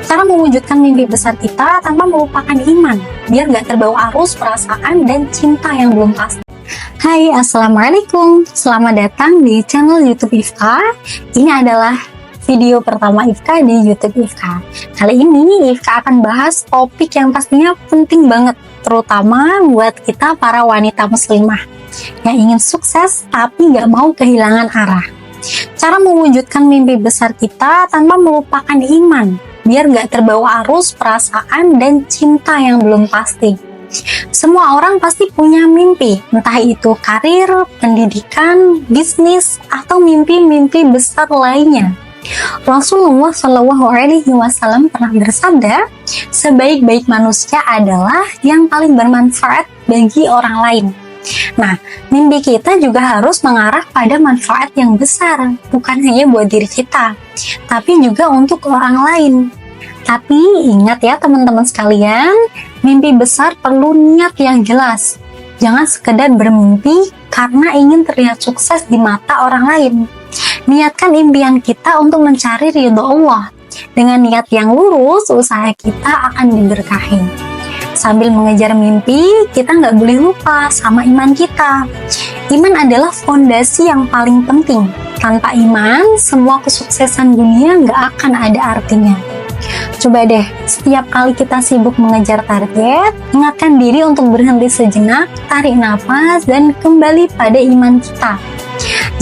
Cara mewujudkan mimpi besar kita tanpa melupakan iman, biar gak terbawa arus perasaan dan cinta yang belum pasti. Hai, Assalamualaikum. Selamat datang di channel YouTube Ifka. Ini adalah video pertama Ifka di YouTube Ifka. Kali ini Ifka akan bahas topik yang pastinya penting banget, terutama buat kita para wanita muslimah yang ingin sukses tapi gak mau kehilangan arah. Cara mewujudkan mimpi besar kita tanpa melupakan iman, biar gak terbawa arus perasaan dan cinta yang belum pasti. Semua orang pasti punya mimpi, entah itu karir, pendidikan, bisnis, atau mimpi-mimpi besar lainnya. Rasulullah Shallallahu Alaihi Wasallam pernah bersabda, sebaik-baik manusia adalah yang paling bermanfaat bagi orang lain. Nah, mimpi kita juga harus mengarah pada manfaat yang besar, bukan hanya buat diri kita, tapi juga untuk orang lain. Tapi ingat ya teman-teman sekalian, mimpi besar perlu niat yang jelas. Jangan sekedar bermimpi karena ingin terlihat sukses di mata orang lain. Niatkan impian kita untuk mencari ridho Allah. Dengan niat yang lurus, usaha kita akan diberkahi. Sambil mengejar mimpi, kita nggak boleh lupa sama iman kita. Iman adalah fondasi yang paling penting. Tanpa iman, semua kesuksesan dunia nggak akan ada artinya. Coba deh, setiap kali kita sibuk mengejar target, ingatkan diri untuk berhenti sejenak, tarik nafas, dan kembali pada iman kita.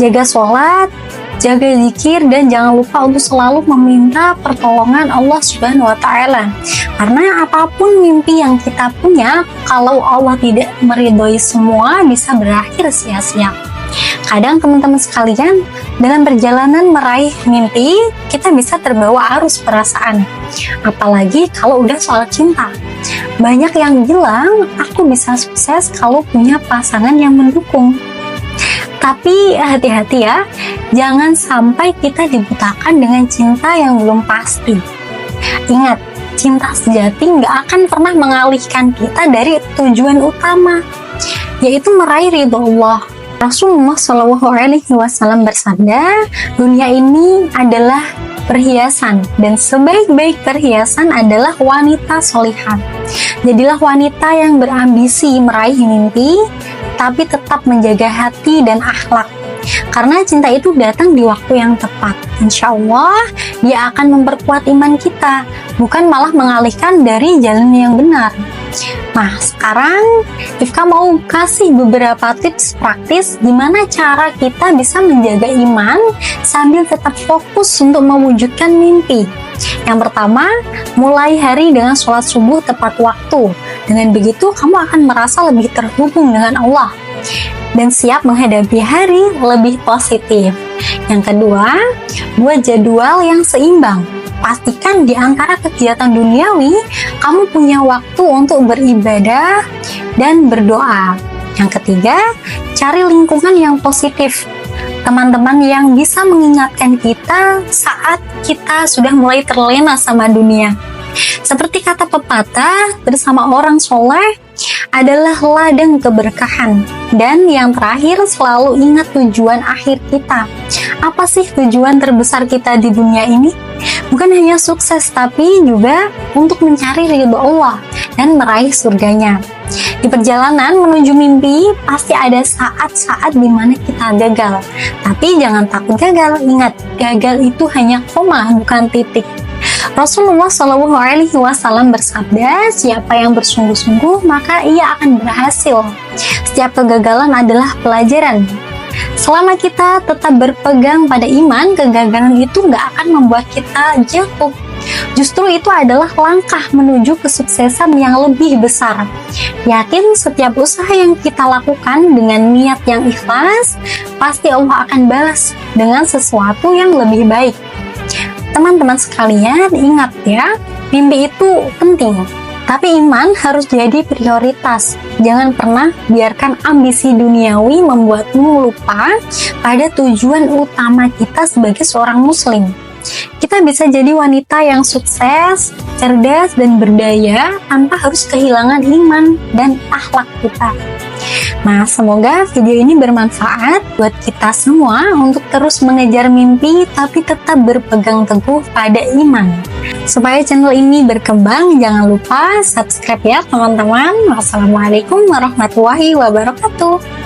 Jaga sholat, jaga zikir, dan jangan lupa untuk selalu meminta pertolongan Allah Subhanahu wa Ta'ala. Karena apapun mimpi yang kita punya, kalau Allah tidak meridhoi, semua bisa berakhir sia-sia. Kadang teman-teman sekalian, dalam perjalanan meraih mimpi, kita bisa terbawa arus perasaan. Apalagi kalau udah soal cinta. Banyak yang bilang, aku bisa sukses kalau punya pasangan yang mendukung. Tapi hati-hati ya, jangan sampai kita dibutakan dengan cinta yang belum pasti. Ingat, cinta sejati nggak akan pernah mengalihkan kita dari tujuan utama, yaitu meraih ridho Allah. Rasulullah Shallallahu Alaihi Wasallam bersabda, dunia ini adalah perhiasan dan sebaik-baik perhiasan adalah wanita solihah. Jadilah wanita yang berambisi meraih mimpi, tapi tetap menjaga hati dan akhlak. Karena cinta itu datang di waktu yang tepat. Insya Allah, dia akan memperkuat iman kita, bukan malah mengalihkan dari jalan yang benar. Nah, sekarang Ifka mau kasih beberapa tips praktis gimana cara kita bisa menjaga iman sambil tetap fokus untuk mewujudkan mimpi. Yang pertama, mulai hari dengan sholat subuh tepat waktu. Dengan begitu, kamu akan merasa lebih terhubung dengan Allah dan siap menghadapi hari lebih positif. Yang kedua, buat jadwal yang seimbang. Pastikan di antara kegiatan duniawi, kamu punya waktu untuk beribadah dan berdoa. Yang ketiga, cari lingkungan yang positif. Teman-teman yang bisa mengingatkan kita saat kita sudah mulai terlena sama dunia. Seperti kata pepatah, bersama orang soleh adalah ladang keberkahan. Dan yang terakhir, selalu ingat tujuan akhir kita. Apa sih tujuan terbesar kita di dunia ini? Bukan hanya sukses, tapi juga untuk mencari ridho Allah dan meraih surganya. Di perjalanan menuju mimpi, pasti ada saat-saat di mana kita gagal. Tapi jangan takut gagal. Ingat, gagal itu hanya koma, bukan titik. Rasulullah Shallallahu Alaihi Wasallam bersabda, siapa yang bersungguh-sungguh maka ia akan berhasil. Setiap kegagalan adalah pelajaran. Selama kita tetap berpegang pada iman, kegagalan itu nggak akan membuat kita jatuh. Justru itu adalah langkah menuju kesuksesan yang lebih besar. Yakin setiap usaha yang kita lakukan dengan niat yang ikhlas, pasti Allah akan balas dengan sesuatu yang lebih baik. Teman-teman sekalian, ingat ya, mimpi itu penting, tapi iman harus jadi prioritas. Jangan pernah biarkan ambisi duniawi membuatmu lupa pada tujuan utama kita sebagai seorang muslim. Kita bisa jadi wanita yang sukses, cerdas, dan berdaya tanpa harus kehilangan iman dan akhlak kita. Nah, semoga video ini bermanfaat buat kita semua untuk terus mengejar mimpi tapi tetap berpegang teguh pada iman. Supaya channel ini berkembang, jangan lupa subscribe ya teman-teman. Wassalamualaikum warahmatullahi wabarakatuh.